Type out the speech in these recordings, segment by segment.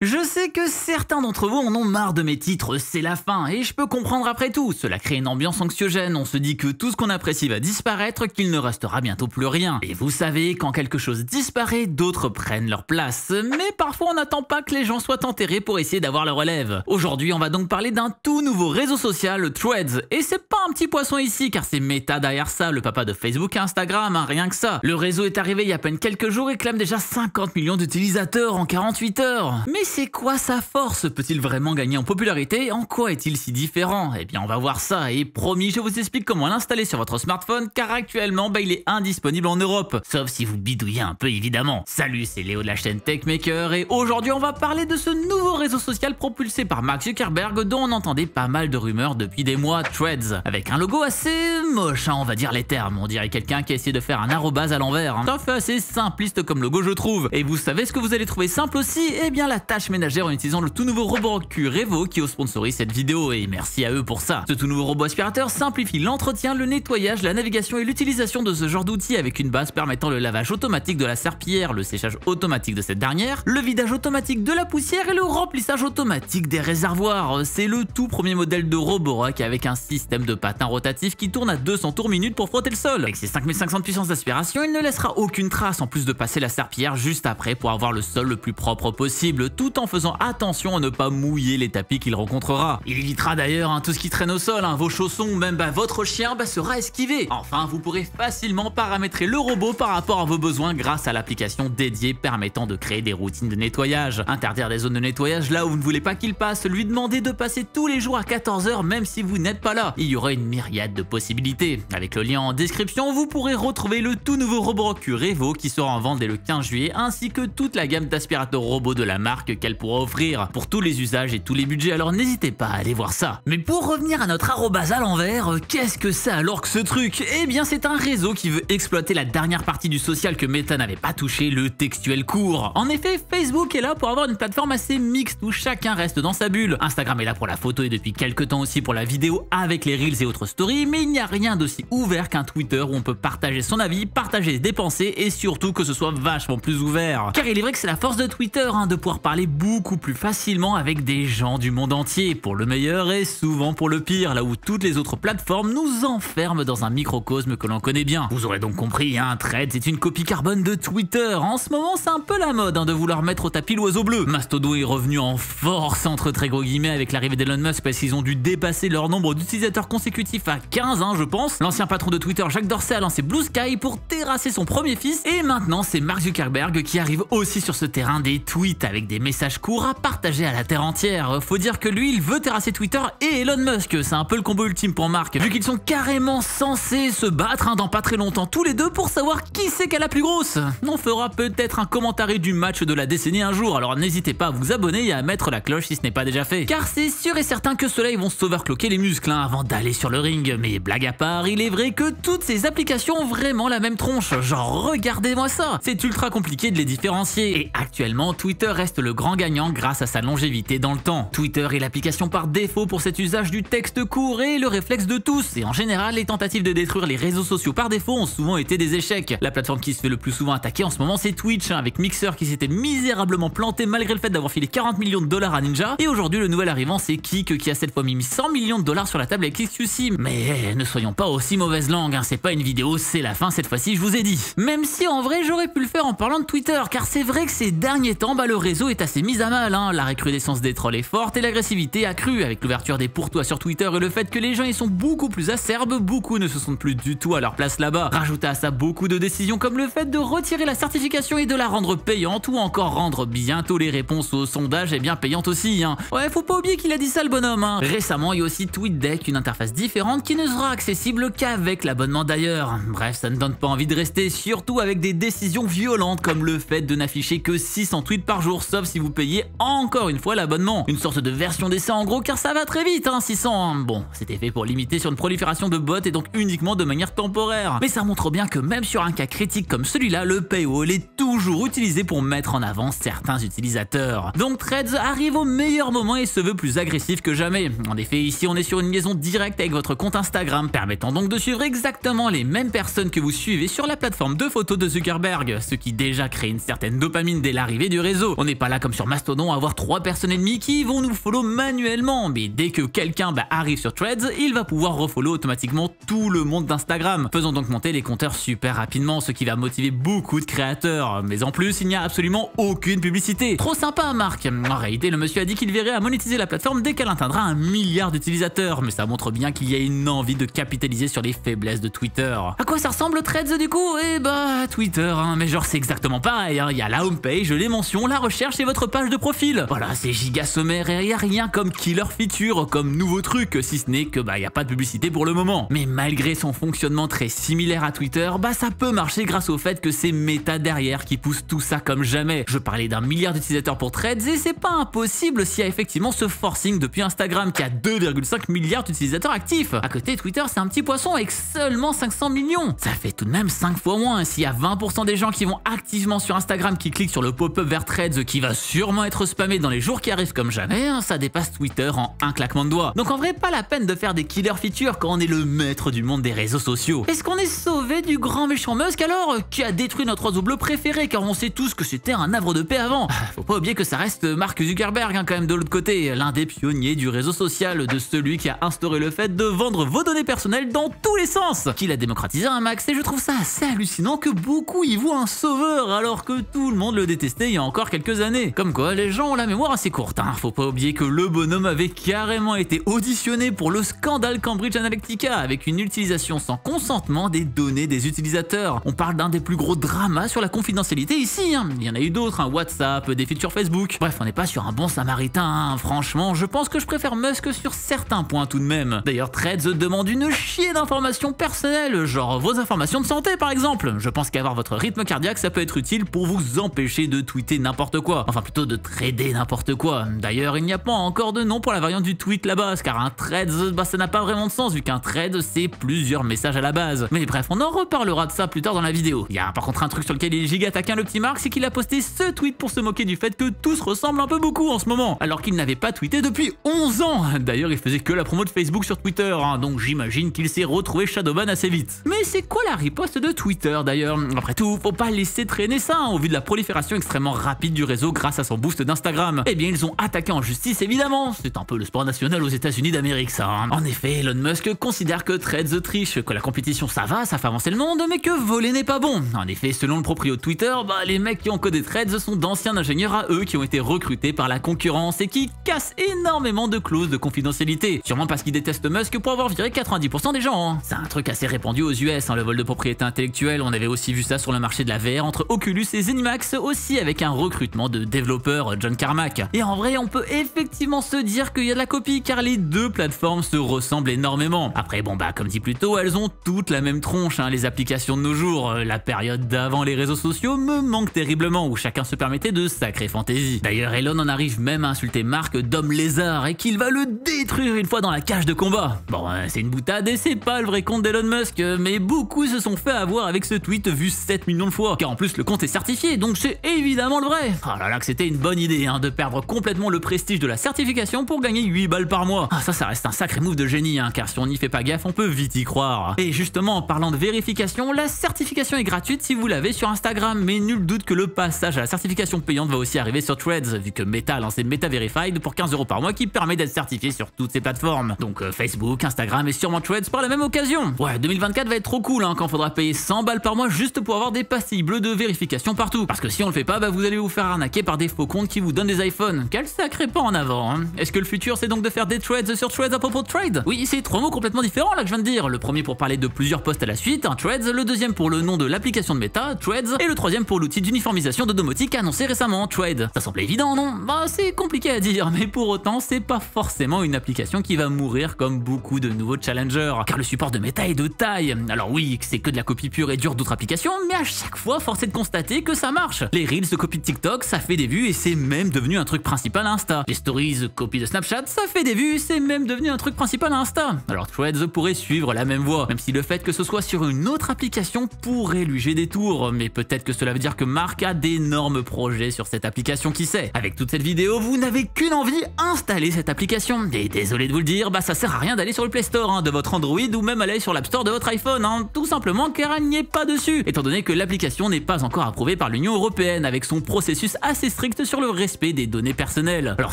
Je sais que certains d'entre vous en ont marre de mes titres, c'est la fin, et je peux comprendre après tout, cela crée une ambiance anxiogène, on se dit que tout ce qu'on apprécie va disparaître, qu'il ne restera bientôt plus rien. Et vous savez, quand quelque chose disparaît, d'autres prennent leur place, mais parfois on n'attend pas que les gens soient enterrés pour essayer d'avoir le relève. Aujourd'hui on va donc parler d'un tout nouveau réseau social, Threads, et c'est pas un petit poisson ici, car c'est Meta derrière ça, le papa de Facebook et Instagram, hein, rien que ça. Le réseau est arrivé il y a à peine quelques jours et clame déjà 50 millions d'utilisateurs en 48 heures. Mais c'est quoi sa force? Peut-il vraiment gagner en popularité? En quoi est-il si différent? Eh bien on va voir ça, et promis je vous explique comment l'installer sur votre smartphone, car actuellement il est indisponible en Europe, sauf si vous bidouillez un peu évidemment. Salut, c'est Léo de la chaîne Techmaker, et aujourd'hui on va parler de ce nouveau réseau social propulsé par Mark Zuckerberg dont on entendait pas mal de rumeurs depuis des mois, Threads, avec un logo assez moche, hein, on va dire les termes, on dirait quelqu'un qui a essayé de faire un arrobase à l'envers, hein. Ça fait assez simpliste comme logo je trouve, et vous savez ce que vous allez trouver simple aussi? Eh bien la tâche ménagère en utilisant le tout nouveau robot Q Revo qui sponsorise cette vidéo, et merci à eux pour ça. Ce tout nouveau robot aspirateur simplifie l'entretien, le nettoyage, la navigation et l'utilisation de ce genre d'outils avec une base permettant le lavage automatique de la serpillière, le séchage automatique de cette dernière, le vidage automatique de la poussière et le remplissage automatique des réservoirs. C'est le tout premier modèle de Roborock avec un système de patins rotatif qui tourne à 200 tours minute pour frotter le sol. Avec ses 5500 de puissance d'aspiration, il ne laissera aucune trace en plus de passer la serpillière juste après pour avoir le sol le plus propre possible, tout en faisant attention à ne pas mouiller les tapis qu'il rencontrera. Il évitera d'ailleurs tout ce qui traîne au sol, vos chaussons ou même votre chien sera esquivé. Enfin, vous pourrez facilement paramétrer le robot par rapport à vos besoins grâce à l'application dédiée permettant de créer des routines de nettoyage. Interdire des zones de nettoyage là où vous ne voulez pas qu'il passe, lui demander de passer tous les jours à 14 h même si vous n'êtes pas là. Il y aura une myriade de possibilités. Avec le lien en description, vous pourrez retrouver le tout nouveau Roborock Q Revo qui sera en vente dès le 15 juillet ainsi que toute la gamme d'aspirateurs robots de la marque qu'elle pourra offrir pour tous les usages et tous les budgets, alors n'hésitez pas à aller voir ça. Mais pour revenir à notre arrobase à l'envers, qu'est-ce que c'est alors que ce truc? Eh bien c'est un réseau qui veut exploiter la dernière partie du social que Meta n'avait pas touché, le textuel court. En effet, Facebook est là pour avoir une plateforme assez mixte où chacun reste dans sa bulle. Instagram est là pour la photo et depuis quelques temps aussi pour la vidéo avec les Reels et autres stories, mais il n'y a rien d'aussi ouvert qu'un Twitter où on peut partager son avis, partager des pensées et surtout que ce soit vachement plus ouvert. Car il est vrai que c'est la force de Twitter, de pouvoir parler beaucoup plus facilement avec des gens du monde entier, pour le meilleur et souvent pour le pire, là où toutes les autres plateformes nous enferment dans un microcosme que l'on connaît bien. Vous aurez donc compris, Threads est une copie carbone de Twitter. En ce moment, c'est un peu la mode de vouloir mettre au tapis l'oiseau bleu. Mastodon est revenu en force entre très gros guillemets avec l'arrivée d'Elon Musk parce qu'ils ont dû dépasser leur nombre d'utilisateurs consécutifs à 15, je pense. L'ancien patron de Twitter, Jack Dorsey, a lancé Blue Sky pour terrasser son premier fils, et maintenant c'est Mark Zuckerberg qui arrive aussi sur ce terrain des tweets avec des messages courts à partager à la terre entière. Faut dire que lui, il veut terrasser Twitter et Elon Musk, c'est un peu le combo ultime pour Mark, vu qu'ils sont carrément censés se battre dans pas très longtemps tous les deux pour savoir qui c'est qui a la plus grosse. On fera peut-être un commentaire du match de la décennie un jour, alors n'hésitez pas à vous abonner et à mettre la cloche si ce n'est pas déjà fait. Car c'est sûr et certain que ceux-là ils vont s'overclocker les muscles avant d'aller sur le ring, mais blague à part, il est vrai que toutes ces applications ont vraiment la même tronche, genre regardez-moi ça, c'est ultra compliqué de les différencier, et actuellement Twitter reste le grand gagnant grâce à sa longévité dans le temps. Twitter est l'application par défaut pour cet usage du texte court et le réflexe de tous, et en général les tentatives de détruire les réseaux sociaux par défaut ont souvent été des échecs. La plateforme qui se fait le plus souvent attaquer en ce moment c'est Twitch, avec Mixer qui s'était misérablement planté malgré le fait d'avoir filé 40 millions de dollars à Ninja, et aujourd'hui le nouvel arrivant c'est Kick qui a cette fois mis 100 millions de dollars sur la table avec XQC. Mais ne soyons pas aussi mauvaise langue, c'est pas une vidéo, c'est la fin cette fois-ci, je vous ai dit. Même si en vrai j'aurais pu le faire en parlant de Twitter, car c'est vrai que ces derniers temps le réseau est assez mis à mal, la recrudescence des trolls est forte et l'agressivité accrue avec l'ouverture des pour-toi sur Twitter et le fait que les gens y sont beaucoup plus acerbes, beaucoup ne se sentent plus du tout à leur place là-bas. Rajoutez à ça beaucoup de décisions comme le fait de retirer la certification et de la rendre payante, ou encore rendre bientôt les réponses aux sondages payantes aussi. Ouais, faut pas oublier qu'il a dit ça le bonhomme. Récemment, il y a aussi TweetDeck, une interface différente qui ne sera accessible qu'avec l'abonnement d'ailleurs. Bref, ça ne donne pas envie de rester, surtout avec des décisions violentes comme le fait de n'afficher que 600 tweets par jour, sauf si vous payez encore une fois l'abonnement. Une sorte de version d'essai en gros, car ça va très vite, 600. Bon, c'était fait pour limiter sur une prolifération de bots et donc uniquement de manière temporaire. Mais ça montre bien que même sur un cas critique comme celui-là, le paywall est toujours utilisé pour mettre en avant certains utilisateurs. Donc Threads arrive au meilleur moment et se veut plus agressif que jamais. En effet, ici on est sur une liaison directe avec votre compte Instagram, permettant donc de suivre exactement les mêmes personnes que vous suivez sur la plateforme de photos de Zuckerberg, ce qui déjà crée une certaine dopamine dès l'arrivée du réseau. On n'est pas là comme sur Mastodon, avoir 3 personnes ennemies qui vont nous follow manuellement. Mais dès que quelqu'un arrive sur Threads, il va pouvoir refollow automatiquement tout le monde d'Instagram, faisant donc monter les compteurs super rapidement, ce qui va motiver beaucoup de créateurs. Mais en plus, il n'y a absolument aucune publicité. Trop sympa, Marc. En réalité, le monsieur a dit qu'il verrait à monétiser la plateforme dès qu'elle atteindra 1 milliard d'utilisateurs, mais ça montre bien qu'il y a une envie de capitaliser sur les faiblesses de Twitter. À quoi ça ressemble Threads du coup? Eh bah Twitter, mais genre c'est exactement pareil, il y a la homepage, les mentions, la recherche et votre page de profil. Voilà, c'est giga sommaire et il n'y a rien comme killer feature, comme nouveau truc, si ce n'est que il n'y a pas de publicité pour le moment. Mais malgré son fonctionnement très similaire à Twitter, ça peut marcher grâce au fait que c'est Meta derrière qui pousse tout ça comme jamais. Je parlais d'1 milliard d'utilisateurs pour Threads et c'est pas impossible s'il y a effectivement ce forcing depuis Instagram qui a 2,5 milliards d'utilisateurs actifs. À côté, Twitter c'est un petit poisson avec seulement 500 millions. Ça fait tout de même 5 fois moins. S'il y a 20% des gens qui vont activement sur Instagram qui cliquent sur le pop-up vers Threads qui va sûrement être spammé dans les jours qui arrivent comme jamais, ça dépasse Twitter en un claquement de doigts. Donc en vrai, pas la peine de faire des killer features quand on est le maître du monde des réseaux sociaux. Est-ce qu'on est sauvé du grand méchant Musk alors, qui a détruit notre oiseau bleu préféré, car on sait tous que c'était un havre de paix avant? Faut pas oublier que ça reste Mark Zuckerberg quand même de l'autre côté, l'un des pionniers du réseau social, de celui qui a instauré le fait de vendre vos données personnelles dans tous les sens, qu'il a démocratisé un max, et je trouve ça assez hallucinant que beaucoup y voient un sauveur alors que tout le monde le détestait il y a encore quelques années. Comme quoi les gens ont la mémoire assez courte, hein. Faut pas oublier que le bonhomme avait carrément été auditionné pour le scandale Cambridge Analytica avec une utilisation sans consentement des données des utilisateurs. On parle d'un des plus gros dramas sur la confidentialité ici, hein. Il y en a eu d'autres, WhatsApp, des features Facebook. Bref, on n'est pas sur un bon samaritain, hein. Franchement, je pense que je préfère Musk sur certains points tout de même. D'ailleurs, Threads demande une chier d'informations personnelles, genre vos informations de santé par exemple. Je pense qu'avoir votre rythme cardiaque, ça peut être utile pour vous empêcher de tweeter n'importe quoi. Enfin plutôt de trader n'importe quoi. D'ailleurs, il n'y a pas encore de nom pour la variante du tweet là-bas, car un Threads, ça n'a pas vraiment de sens vu qu'un thread, c'est plusieurs messages à la base. Mais bref, on en reparlera de ça plus tard dans la vidéo. Il y a par contre un truc sur lequel il est giga taquin le petit Marc, c'est qu'il a posté ce tweet pour se moquer du fait que tout se ressemble un peu beaucoup en ce moment, alors qu'il n'avait pas tweeté depuis 11 ans. D'ailleurs, il faisait que la promo de Facebook sur Twitter, hein, donc j'imagine qu'il s'est retrouvé shadowban assez vite. Mais c'est quoi la riposte de Twitter d'ailleurs? Après tout, faut pas laisser traîner ça, hein, au vu de la prolifération extrêmement rapide du réseau grâce à son boost d'Instagram. Eh bien, ils ont attaqué en justice évidemment. C'est un peu le sport national aux États-Unis d'Amérique ça, hein. En effet, Elon Musk considère que Threads triche, que la compétition ça va, ça fait avancer le monde, mais que voler n'est pas bon. En effet, selon le proprio de Twitter, les mecs qui ont codé Threads sont d'anciens ingénieurs à eux qui ont été recrutés par la concurrence et qui cassent énormément de clauses de confidentialité. Sûrement parce qu'ils détestent Musk pour avoir viré 90% des gens, hein. C'est un truc assez répandu aux US, hein, le vol de propriété intellectuelle. On avait aussi vu ça sur le marché de la VR entre Oculus et ZeniMax, aussi avec un recrutement de développeurs John Carmack. Et en vrai, on peut effectivement se dire qu'il y a de la copie car les deux plateformes se ressemblent énormément. Après, comme dit plus tôt, elles ont toutes la même tronche, hein, les applications de nos jours. La période d'avant les réseaux sociaux me manque terriblement, où chacun se permettait de sacrées fantaisies. D'ailleurs, Elon en arrive même à insulter Mark d'homme lézard et qu'il va le détruire une fois dans la cage de combat. Bon, c'est une boutade et c'est pas le vrai compte d'Elon Musk, mais beaucoup se sont fait avoir avec ce tweet vu 7 millions de fois, car en plus le compte est certifié, donc c'est évidemment le vrai. Oh là là, que c'était une bonne idée, hein, de perdre complètement le prestige de la certification pour gagner 8 balles par mois. Ah, ça reste un sacré move de génie, hein, car si on n'y fait pas gaffe, on peut vite y croire. Et justement, en parlant de vérification, la certification est gratuite si vous l'avez sur Instagram, mais nul doute que le passage à la certification payante va aussi arriver sur Threads, vu que Meta a lancé Meta Verified pour 15 € par mois qui permet d'être certifié sur toutes ces plateformes. Donc Facebook, Instagram et sûrement Threads par la même occasion. Ouais, 2024 va être trop cool, hein, quand faudra payer 100 balles par mois juste pour avoir des pastilles bleues de vérification partout. Parce que si on le fait pas, vous allez vous faire arnaquer par des faux comptes qui vous donnent des iPhones. Quel sacré pas en avant, hein. Est-ce que le futur c'est donc de faire des threads sur Threads à propos de trade? Oui, c'est 3 mots complètement différents là que je viens de dire. Le premier pour parler de plusieurs posts à la suite, un Threads, le deuxième pour le nom de l'application de Meta, Threads, et le troisième pour l'outil d'uniformisation de domotique annoncé récemment, Trade. Ça semble évident, non? C'est compliqué à dire, mais pour autant, c'est pas forcément une application qui va mourir comme beaucoup de nouveaux challengers, car le support de Meta est de taille. Alors oui, c'est que de la copie pure et dure d'autres applications, mais à chaque fois, force est de constater que ça marche. Les Reels de copie de TikTok, ça fait des vues et c'est même devenu un truc principal à Insta. Les Stories, copie de Snapchat, ça fait des vues et c'est même devenu un truc principal à Insta. Alors Threads pourrait suivre la même voie, même si le fait que ce soit sur une autre application pourrait lui jouer des tours, mais peut-être que cela veut dire que Mark a d'énormes projets sur cette application, qui sait. Avec toute cette vidéo, vous n'avez qu'une envie, installer cette application. Et désolé de vous le dire, ça sert à rien d'aller sur le Play Store, hein, de votre Android ou même aller sur l'App Store de votre iPhone, hein, tout simplement car elle n'y est pas dessus, étant donné que l'application n'est pas encore approuvée par l'Union Européenne avec son processus assez strictes sur le respect des données personnelles. Alors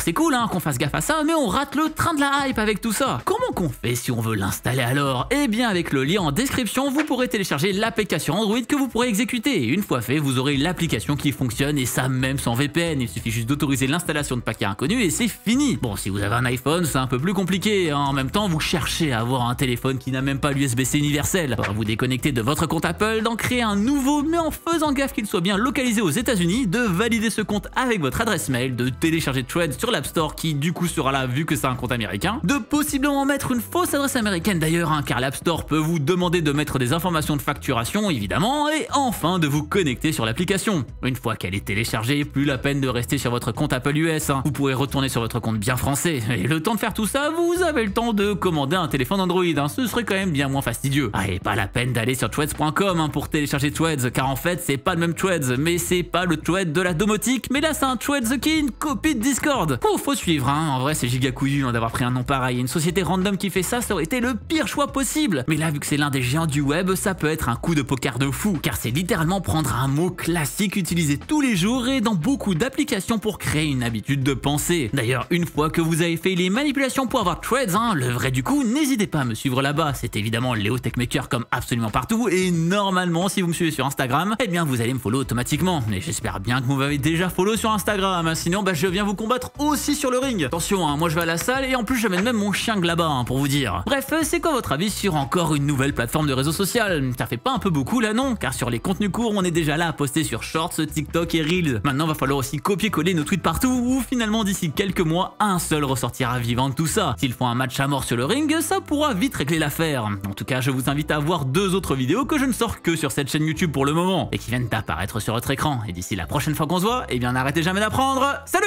c'est cool qu'on fasse gaffe à ça, mais on rate le train de la hype avec tout ça. Comment qu'on fait si on veut l'installer alors? Eh bien avec le lien en description, vous pourrez télécharger l'application Android que vous pourrez exécuter. Et une fois fait, vous aurez l'application qui fonctionne et ça même sans VPN. Il suffit juste d'autoriser l'installation de paquets inconnus et c'est fini. Bon, si vous avez un iPhone, c'est un peu plus compliqué. En même temps, vous cherchez à avoir un téléphone qui n'a même pas l'USB-C universel. Alors, vous déconnecter de votre compte Apple, d'en créer un nouveau, mais en faisant gaffe qu'il soit bien localisé aux États-Unis, de valider ce compte avec votre adresse mail, de télécharger Threads sur l'App Store qui du coup sera là vu que c'est un compte américain, de possiblement mettre une fausse adresse américaine d'ailleurs, car l'App Store peut vous demander de mettre des informations de facturation évidemment, et enfin de vous connecter sur l'application. Une fois qu'elle est téléchargée, plus la peine de rester sur votre compte Apple US, vous pourrez retourner sur votre compte bien français, et le temps de faire tout ça, vous avez le temps de commander un téléphone Android, ce serait quand même bien moins fastidieux. Ah, et pas la peine d'aller sur threads.com pour télécharger Threads, car en fait c'est pas le même Threads, mais c'est pas le Thread de la domotique, mais là c'est un Threads qui est une copie de Discord. Faut suivre, en vrai c'est giga couillu d'avoir pris un nom pareil. Une société random qui fait ça, ça aurait été le pire choix possible. Mais là vu que c'est l'un des géants du web, ça peut être un coup de poker de fou, car c'est littéralement prendre un mot classique utilisé tous les jours et dans beaucoup d'applications pour créer une habitude de penser. D'ailleurs, une fois que vous avez fait les manipulations pour avoir Threads, le vrai du coup, n'hésitez pas à me suivre là-bas. C'est évidemment Léo Techmaker comme absolument partout, et normalement si vous me suivez sur Instagram, eh bien vous allez me follow automatiquement. Mais j'espère bien que vous m'avez déjà follow sur Instagram, sinon je viens vous combattre aussi sur le ring. Attention, moi je vais à la salle et en plus j'amène même mon chien là-bas pour vous dire. Bref, c'est quoi votre avis sur encore une nouvelle plateforme de réseau social? Ça fait pas un peu beaucoup là, non? Car sur les contenus courts, on est déjà là à poster sur Shorts, TikTok et Reels. Maintenant va falloir aussi copier-coller nos tweets partout, ou finalement d'ici quelques mois, un seul ressortira vivant de tout ça. S'ils font un match à mort sur le ring, ça pourra vite régler l'affaire. En tout cas, je vous invite à voir 2 autres vidéos que je ne sors que sur cette chaîne YouTube pour le moment, et qui viennent d'apparaître sur votre écran. Et d'ici la prochaine fois qu'on se voit, eh bien n'arrêtez jamais d'apprendre. Salut!